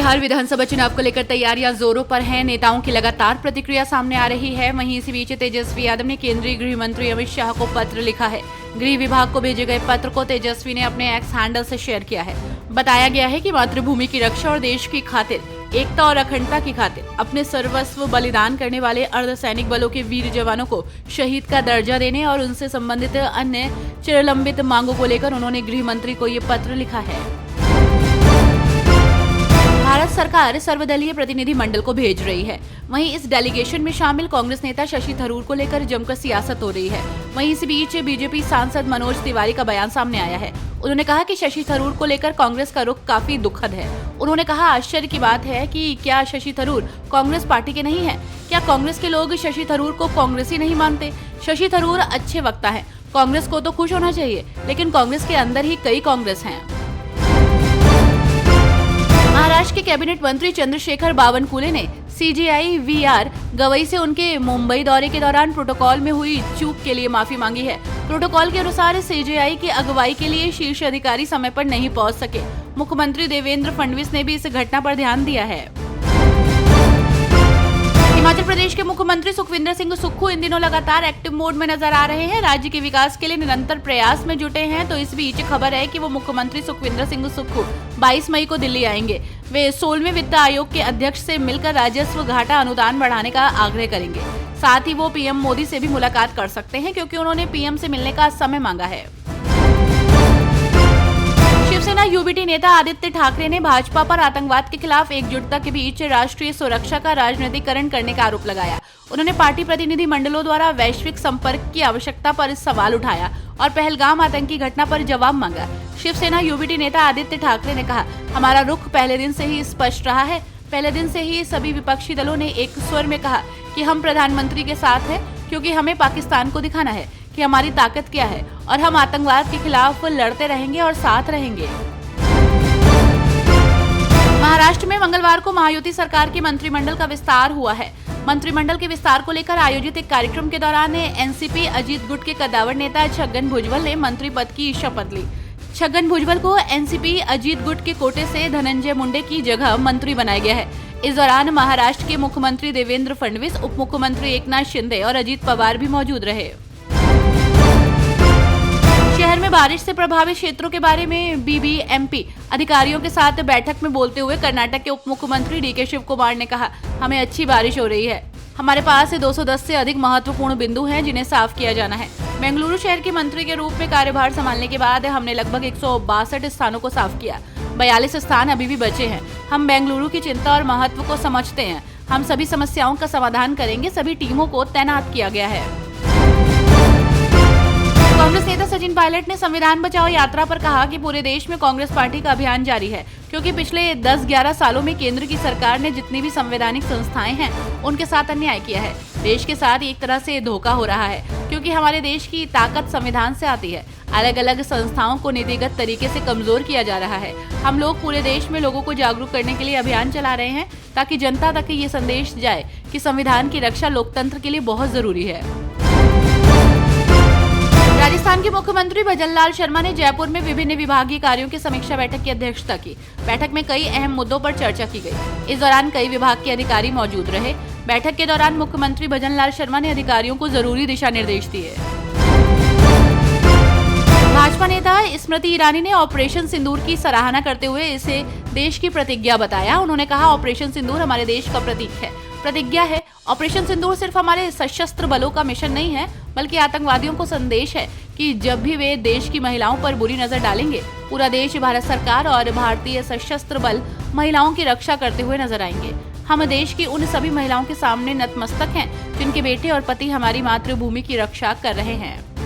बिहार विधानसभा चुनाव को लेकर तैयारियां जोरों पर हैं। नेताओं की लगातार प्रतिक्रिया सामने आ रही है। वहीं इसी बीच तेजस्वी यादव ने केंद्रीय गृह मंत्री अमित शाह को पत्र लिखा है। गृह विभाग को भेजे गए पत्र को तेजस्वी ने अपने एक्स हैंडल से शेयर किया है। बताया गया है कि मातृभूमि की रक्षा और देश की खातिर, एकता और अखंडता की खातिर अपने सर्वस्व बलिदान करने वाले अर्धसैनिक बलों के वीर जवानों को शहीद का दर्जा देने और उनसे संबंधित अन्य चिरलंबित मांगों को लेकर उन्होंने गृह मंत्री को ये पत्र लिखा है। भारत सरकार सर्वदलीय प्रतिनिधि मंडल को भेज रही है। वहीं इस डेलीगेशन में शामिल कांग्रेस नेता शशि थरूर को लेकर जमकर सियासत हो रही है। वहीं इसी बीच बीजेपी सांसद मनोज तिवारी का बयान सामने आया है। उन्होंने कहा कि शशि थरूर को लेकर कांग्रेस का रुख काफी दुखद है। उन्होंने कहा, आश्चर्य की बात है कि क्या शशि थरूर कांग्रेस पार्टी के नहीं है? क्या कांग्रेस के लोग शशि थरूर को कांग्रेसी नहीं मानते? शशि थरूर अच्छे वक्ता है, कांग्रेस को तो खुश होना चाहिए, लेकिन कांग्रेस के अंदर ही कई कांग्रेस हैं। महाराष्ट्र के कैबिनेट मंत्री चंद्रशेखर बावनकुले ने CJI VR गवई से उनके मुंबई दौरे के दौरान प्रोटोकॉल में हुई चूक के लिए माफी मांगी है। प्रोटोकॉल के अनुसार CJI की अगुवाई के लिए शीर्ष अधिकारी समय पर नहीं पहुंच सके। मुख्यमंत्री देवेंद्र फडणवीस ने भी इस घटना पर ध्यान दिया है। हिमाचल प्रदेश के मुख्यमंत्री सुखविंदर सिंह सुक्खू इन दिनों लगातार एक्टिव मोड में नजर आ रहे हैं। राज्य के विकास के लिए निरंतर प्रयास में जुटे हैं। तो इस बीच खबर है कि वो मुख्यमंत्री सुखविंदर सिंह सुक्खू 22 मई को दिल्ली आएंगे। वे 16वें वित्त आयोग के अध्यक्ष से मिलकर राजस्व घाटा अनुदान बढ़ाने का आग्रह करेंगे। साथ ही वो पीएम मोदी से भी मुलाकात कर सकते हैं, क्योंकि उन्होंने पीएम से मिलने का समय मांगा है। शिवसेना UBT नेता आदित्य ठाकरे ने भाजपा पर आतंकवाद के खिलाफ एकजुटता के बीच राष्ट्रीय सुरक्षा का राजनीतिकरण करने का आरोप लगाया। उन्होंने पार्टी प्रतिनिधि मंडलों द्वारा वैश्विक संपर्क की आवश्यकता पर सवाल उठाया और पहलगाम आतंकी घटना पर जवाब मांगा। शिवसेना UBT नेता आदित्य ठाकरे ने कहा, हमारा रुख पहले दिन से ही स्पष्ट रहा है। पहले दिन से ही सभी विपक्षी दलों ने एक स्वर में कहा कि हम प्रधानमंत्री के साथ हैं, क्योंकि हमें पाकिस्तान को दिखाना है कि हमारी ताकत क्या है और हम आतंकवाद के खिलाफ लड़ते रहेंगे और साथ रहेंगे। महाराष्ट्र में मंगलवार को महायुति सरकार के मंत्रिमंडल का विस्तार हुआ है। मंत्रिमंडल के विस्तार को लेकर आयोजित एक कार्यक्रम के दौरान NCP अजीत गुट के कद्दावर नेता छगन भुजबल ने मंत्री पद की शपथ ली। छगन भुजबल को NCP अजीत गुट के कोटे से धनंजय मुंडे की जगह मंत्री बनाया गया है। इस दौरान महाराष्ट्र के मुख्यमंत्री देवेंद्र फडणवीस, उप मुख्यमंत्री एकनाथ शिंदे और अजीत पवार भी मौजूद रहे। शहर में बारिश से प्रभावित क्षेत्रों के बारे में BBMP अधिकारियों के साथ बैठक में बोलते हुए कर्नाटक के उप मुख्यमंत्री DK शिव कुमार ने कहा, हमें अच्छी बारिश हो रही है। हमारे पास 210 से अधिक महत्वपूर्ण बिंदु हैं जिन्हें साफ किया जाना है। बेंगलुरु शहर के मंत्री के रूप में कार्यभार संभालने के बाद हमने लगभग 162 स्थानों को साफ किया। 42 स्थान अभी भी बचे हैं। हम बेंगलुरु की चिंता और महत्व को समझते हैं। हम सभी समस्याओं का समाधान करेंगे। सभी टीमों को तैनात किया गया है। कांग्रेस नेता सचिन पायलट ने संविधान बचाओ यात्रा पर कहा कि पूरे देश में कांग्रेस पार्टी का अभियान जारी है, क्योंकि पिछले 10-11 सालों में केंद्र की सरकार ने जितनी भी संवैधानिक संस्थाएं हैं उनके साथ अन्याय किया है। देश के साथ एक तरह से धोखा हो रहा है, क्योंकि हमारे देश की ताकत संविधान से आती है। अलग अलग संस्थाओं को नीतिगत तरीके से कमजोर किया जा रहा है। हम लोग पूरे देश में लोगों को जागरूक करने के लिए अभियान चला रहे हैं, ताकि जनता तक ये संदेश जाए कि संविधान की रक्षा लोकतंत्र के लिए बहुत जरूरी है। राजस्थान के मुख्यमंत्री भजनलाल शर्मा ने जयपुर में विभिन्न विभागीय कार्यों की समीक्षा बैठक की अध्यक्षता की। बैठक में कई अहम मुद्दों पर चर्चा की गई। इस दौरान कई विभाग के अधिकारी मौजूद रहे। बैठक के दौरान मुख्यमंत्री भजनलाल शर्मा ने अधिकारियों को जरूरी दिशा निर्देश दिए। भाजपा नेता स्मृति ईरानी ने ऑपरेशन सिंदूर की सराहना करते हुए इसे देश की प्रतिज्ञा बताया। उन्होंने कहा, ऑपरेशन सिंदूर हमारे देश का प्रतीक है, प्रतिज्ञा है। ऑपरेशन सिंदूर सिर्फ हमारे सशस्त्र बलों का मिशन नहीं है, बल्कि आतंकवादियों को संदेश है कि जब भी वे देश की महिलाओं पर बुरी नजर डालेंगे, पूरा देश, भारत सरकार और भारतीय सशस्त्र बल महिलाओं की रक्षा करते हुए नजर आएंगे। हम देश की उन सभी महिलाओं के सामने नतमस्तक हैं जिनके बेटे और पति हमारी मातृभूमि की रक्षा कर रहे हैं।